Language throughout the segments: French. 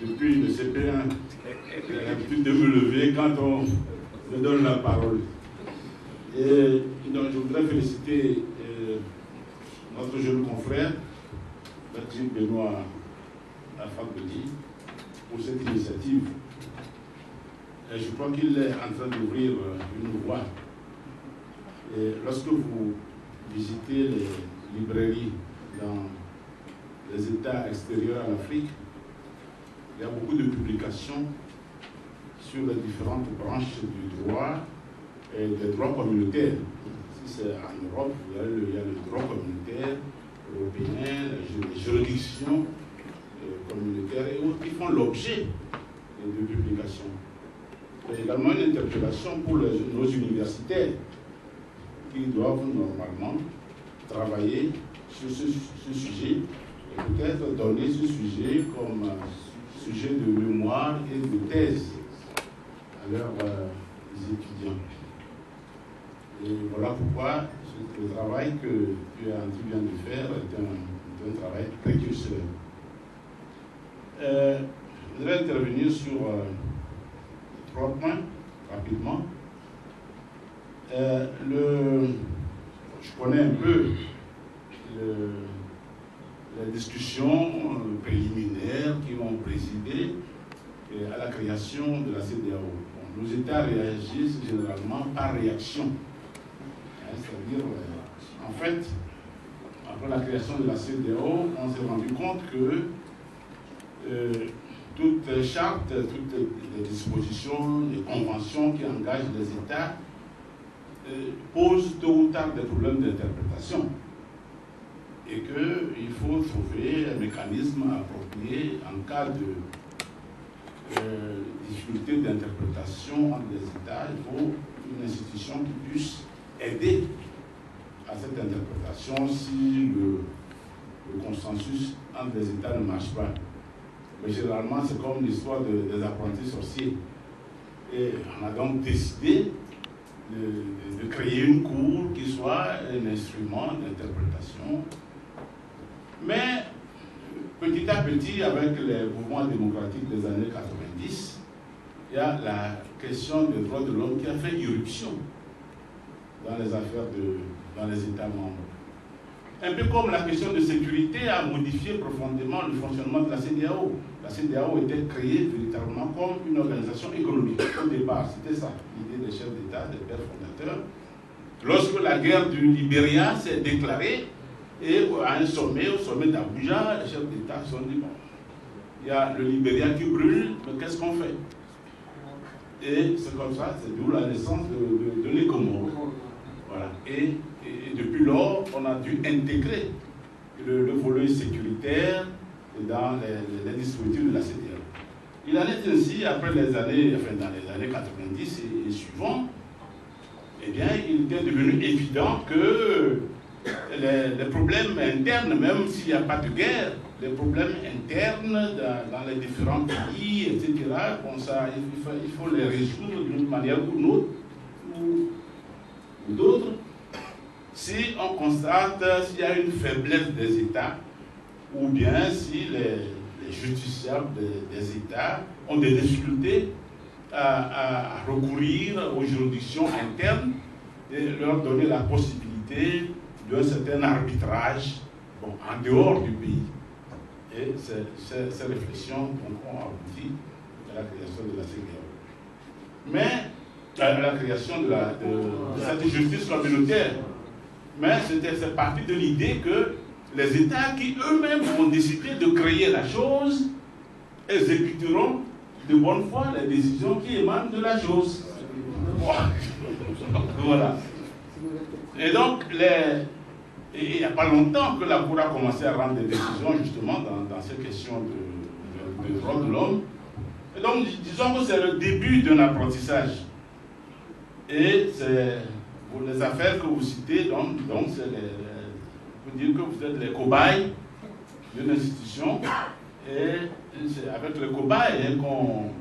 depuis le CP1, j'ai l'habitude de me lever quand on me donne la parole. Et donc, je voudrais féliciter notre jeune confrère, Patrick Benoît Afak-Bedi, pour cette initiative. Et je crois qu'il est en train d'ouvrir une voie. Et lorsque vous visitez les librairies dans les États extérieurs à l'Afrique, il y a beaucoup de publications sur les différentes branches du droit et des droits communautaires. Si c'est en Europe, il y a le droit communautaire européen, les juridictions communautaires et autres qui font l'objet de publications. Il y a également une interpellation pour nos universitaires qui doivent normalement travailler sur ce sujet et peut-être donner ce sujet comme sujet de mémoire et de thèse à leurs étudiants. Et voilà pourquoi le travail que tu viens de faire est un travail précurseur. Je vais intervenir sur 3 points rapidement. Je connais un peu les discussions préliminaires qui ont présidé à la création de la CEDEAO. Bon, nos États réagissent généralement par réaction. C'est-à-dire, en fait, après la création de la CEDEAO, on s'est rendu compte que toute charte, toutes les dispositions, les conventions qui engagent les États posent tôt ou tard des problèmes d'interprétation. Et qu'il faut trouver un mécanisme approprié en cas de difficulté d'interprétation entre les États. Il faut une institution qui puisse aider à cette interprétation si le consensus entre les États ne marche pas. Mais généralement, c'est comme l'histoire des apprentis sorciers. Et on a donc décidé de créer une cour qui soit un instrument d'interprétation. Mais petit à petit, avec les mouvements démocratiques des années 90, il y a la question des droits de l'homme qui a fait irruption dans les affaires dans les États membres. Un peu comme la question de sécurité a modifié profondément le fonctionnement de la CEDEAO. La CEDEAO était créée véritablement comme une organisation économique. Au départ, c'était ça, l'idée des chefs d'État, des pères fondateurs. Lorsque la guerre du Libéria s'est déclarée, et à un sommet, au sommet d'Abuja, les chefs d'État se sont dit, bon, il y a le Libéria qui brûle, mais qu'est-ce qu'on fait? Et c'est comme ça, c'est d'où la naissance de l'ECOMOG. Voilà. Et depuis lors, on a dû intégrer le volet sécuritaire dans les dispositifs de la CEDEAO. Il en est ainsi, après les années, dans les années 90 et suivants, eh bien, il était devenu évident que les problèmes internes, même s'il n'y a pas de guerre, les problèmes internes dans les différents pays, etc., bon, ça, il faut les résoudre d'une manière ou d'une autre, ou d'autres. Si on constate s'il y a une faiblesse des États, ou bien si les justiciables des États ont des difficultés à recourir aux juridictions internes et leur donner la possibilité d'un certain arbitrage en dehors du pays. Et ces réflexions ont abouti à la création de la CEDEAO. Mais à la création de cette justice communautaire. Mais c'est parti de l'idée que les États qui eux-mêmes vont décider de créer la chose exécuteront de bonne foi les décisions qui émanent de la chose. Voilà. Et donc, il n'y a pas longtemps que la Cour a commencé à rendre des décisions justement dans ces questions de droits de l'homme. Et donc, disons que c'est le début d'un apprentissage. Et c'est pour les affaires que vous citez, donc c'est vous dire que vous êtes les cobayes d'une institution, et c'est avec les cobayes qu'on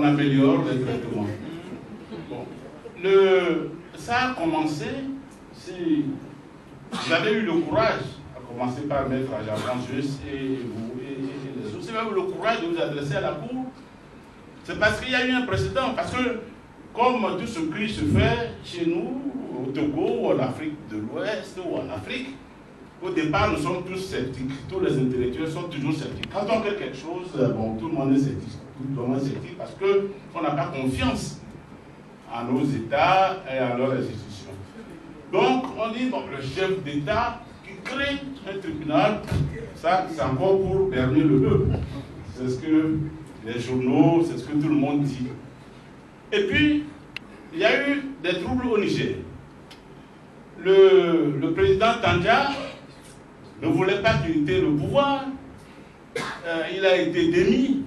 améliore les traitements. Bon. Ça a commencé, si vous avez eu le courage, à commencer par Maître Ajaban Juste et vous et les autres, eu le courage de vous adresser à la Cour, c'est parce qu'il y a eu un précédent. Parce que, comme tout ce qui se fait chez nous, au Togo, ou en Afrique de l'Ouest, ou en Afrique, au départ, nous sommes tous sceptiques. Tous les intellectuels sont toujours sceptiques. Quand on fait quelque chose, bon, tout le monde est sceptique. Tout le monde est sceptique parce qu'on n'a pas confiance en nos États et en leurs institutions. Donc, on dit, bon, le chef d'État qui crée un tribunal, ça, c'est encore pour berner le peuple. C'est ce que les journaux, c'est ce que tout le monde dit. Et puis, il y a eu des troubles au Niger. Le président Tandja ne voulait pas quitter le pouvoir. Il a été démis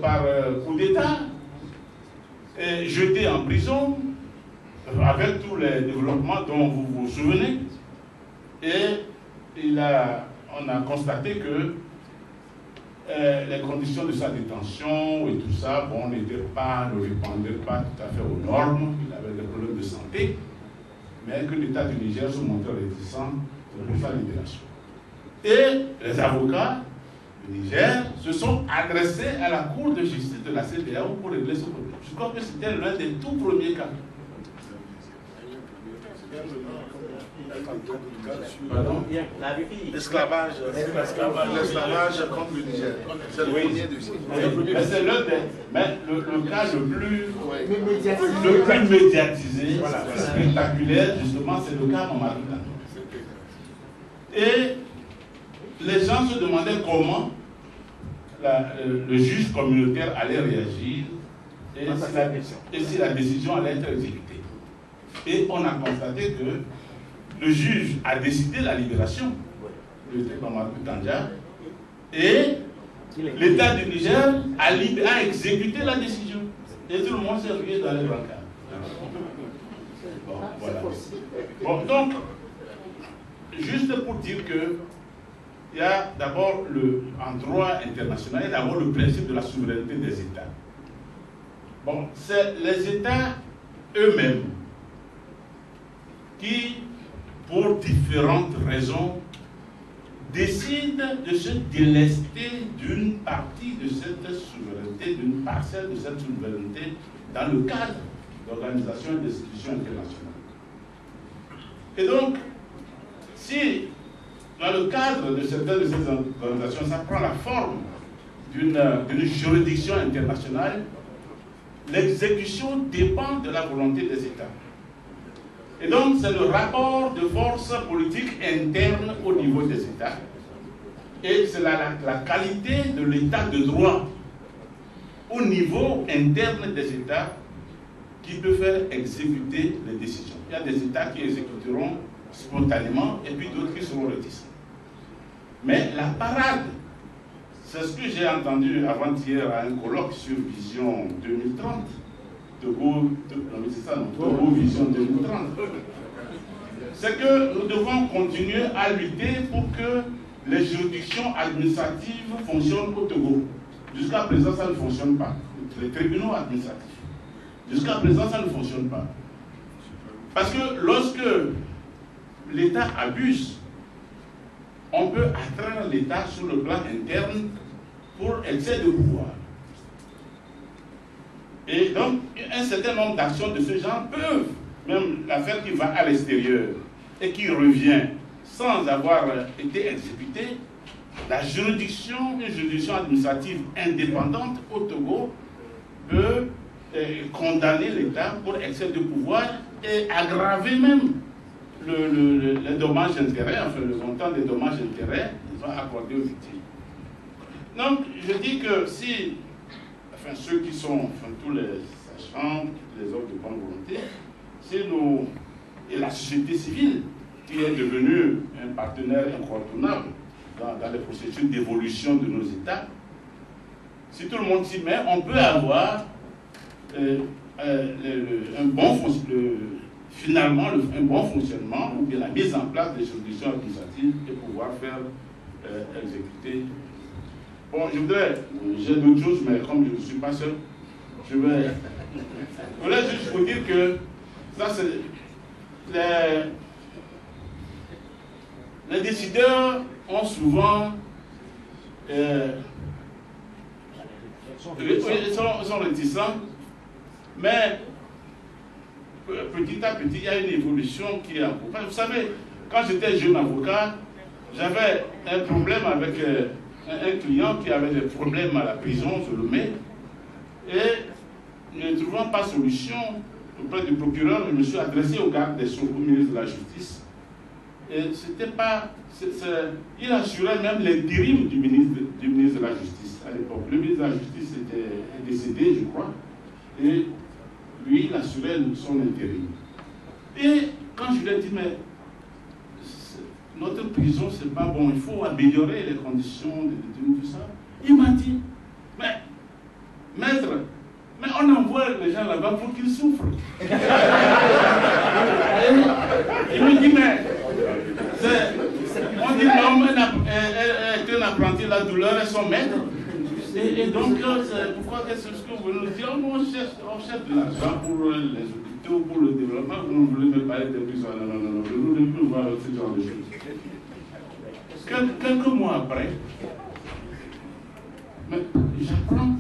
par coup d'État, jeté en prison, avec tous les développements dont vous vous souvenez. Et on a constaté que les conditions de sa détention et tout ça, bon, ne répondaient pas tout à fait aux normes. Il avait des problèmes de santé, mais que l'État du Niger se montrait réticent pour sa libération. Et les avocats du Niger se sont adressés à la Cour de justice de la CEDEAO pour régler ce problème. Je crois que c'était l'un des tout premiers cas. Pardon? L'esclavage contre le Niger. C'est le premier dossier. Mais c'est le cas le plus médiatisé, spectaculaire, justement, c'est le cas Mamadou Tandja. Et les gens se demandaient comment le juge communautaire allait réagir et si la décision allait être exécutée. Et on a constaté que le juge a décidé la libération de Mamadou Tandja et l'État du Niger a exécuté la décision. Et tout le monde s'est rué dans les brancards. Bon, voilà. Bon, donc, juste pour dire que il y a d'abord, en droit international, il y a d'abord le principe de la souveraineté des États. Bon, c'est les États eux-mêmes qui, pour différentes raisons, décident de se délester d'une partie de cette souveraineté, d'une parcelle de cette souveraineté dans le cadre d'organisations et d'institutions internationales. Et donc, si dans le cadre de certaines de ces organisations, ça prend la forme d'une juridiction internationale, l'exécution dépend de la volonté des États. Et donc, c'est le rapport de force politique interne au niveau des États. Et c'est la qualité de l'État de droit au niveau interne des États qui peut faire exécuter les décisions. Il y a des États qui exécuteront spontanément et puis d'autres qui seront réticents. Mais la parade, c'est ce que j'ai entendu avant-hier à un colloque sur Vision 2030, Togo Vision 2030, c'est que nous devons continuer à lutter pour que les juridictions administratives fonctionnent au Togo. Jusqu'à présent, ça ne fonctionne pas. Les tribunaux administratifs. Jusqu'à présent, ça ne fonctionne pas. Parce que lorsque l'État abuse, on peut atteindre l'État sur le plan interne pour excès de pouvoir. Et donc, un certain nombre d'actions de ce genre peuvent, même l'affaire qui va à l'extérieur et qui revient sans avoir été exécutée, la juridiction, une juridiction administrative indépendante au Togo peut condamner l'État pour excès de pouvoir et aggraver même les dommages-intérêts, enfin le montant des dommages-intérêts qu'ils vont accorder aux victimes. Donc, je dis que si, enfin ceux qui sont, enfin tous les sachants, les hommes de bonne volonté, si nous, et la société civile, qui est devenue un partenaire incontournable dans les processus d'évolution de nos États, si tout le monde s'y met, on peut avoir finalement un bon fonctionnement ou bien la mise en place des juridictions administratives et pouvoir faire exécuter. Bon, j'ai d'autres choses, mais comme je ne suis pas seul, je voulais juste vous dire que ça c'est les décideurs ont souvent Ils sont réticents, mais petit à petit, il y a une évolution qui est en cours. Vous savez, quand j'étais jeune avocat, j'avais un problème avec un client qui avait des problèmes à la prison, je le mets, et ne trouvant pas solution auprès du procureur, je me suis adressé au garde des Sceaux, au ministre de la Justice. Et c'était pas... il assurait même l'intérim du ministre de la Justice à l'époque. Le ministre de la Justice est décédé, je crois, et lui, il assurait son intérim. Et quand je lui ai dit, mais notre prison, c'est pas bon, il faut améliorer les conditions de détenus, tout ça, il m'a dit, mais, maître, mais on envoie les gens là-bas pour qu'ils souffrent. Il me dit, mais, on dit l'homme est un apprenti de la douleur et son maître. Et donc, pourquoi qu'est-ce que vous nous dites? On cherche de l'argent pour les hôpitaux, pour le développement, vous ne voulez me parler de prison. Non, nous ne pouvons voir ce genre de choses. Quelques mois après, j'apprends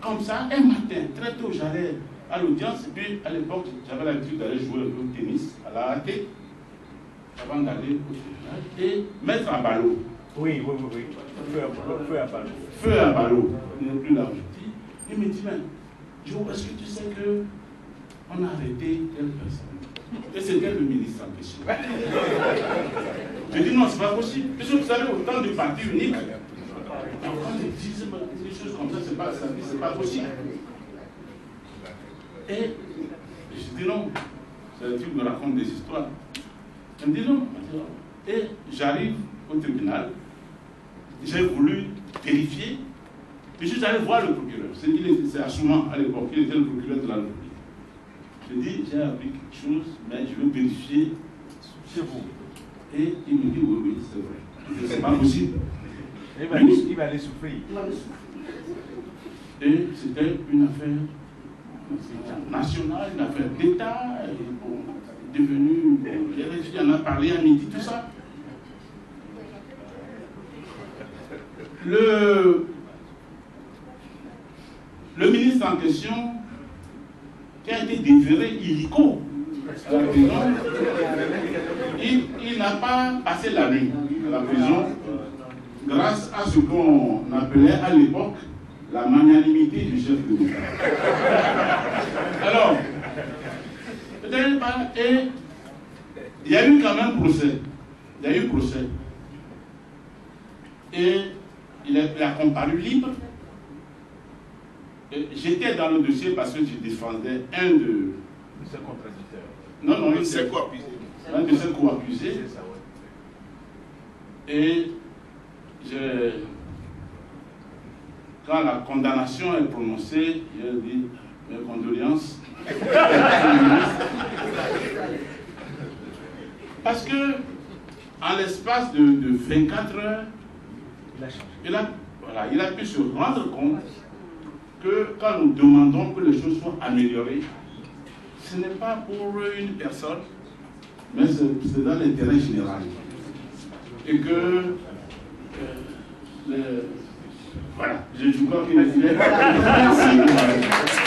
comme ça, un matin, très tôt, j'allais à l'audience, et puis à l'époque, j'avais l'habitude d'aller jouer un peu au tennis à la AT, avant d'aller au tribunal, et mettre à ballot. Oui. Feu à ballot. Feu à ballot. Il n'est plus là aujourd'hui. Il me dit, mais Joe, est-ce que tu sais qu'on a arrêté telle personne? Et c'était le ministre en question. Je dis, non, c'est pas possible. Parce que vous savez, au temps du parti unique, quand ils disent des choses comme ça, c'est pas possible. Et je dis non, tu me racontes des histoires. Il me dit non. Et j'arrive au tribunal, j'ai voulu vérifier, et je suis allé voir le procureur. C'est Assouman à l'époque, il était le procureur de la République. Je dis, j'ai appris quelque chose, mais je veux vérifier chez vous. Et il me dit, oui, c'est vrai. C'est pas possible. Il va aller souffrir. Et c'était une affaire nationale, une affaire d'État, devenu, il en a parlé à midi, tout ça. Le ministre en question, qui a été déféré illico à la prison, il n'a pas passé la nuit à la prison grâce à ce qu'on appelait à l'époque la magnanimité du chef de l'État. Alors, peut-être pas, et il y a eu quand même procès. Il y a eu procès. Et il a comparu libre. J'étais dans le dossier parce que je défendais un de ses contradicteurs. Non, un de ses co-accusés. Un de ses co-accusés. Et quand la condamnation est prononcée, j'ai dit mes condoléances. Parce que, en l'espace de 24 heures, il a pu se rendre compte que quand nous demandons que les choses soient améliorées, ce n'est pas pour une personne, mais c'est dans l'intérêt général. Et que, voilà, je crois qu'il est... Merci.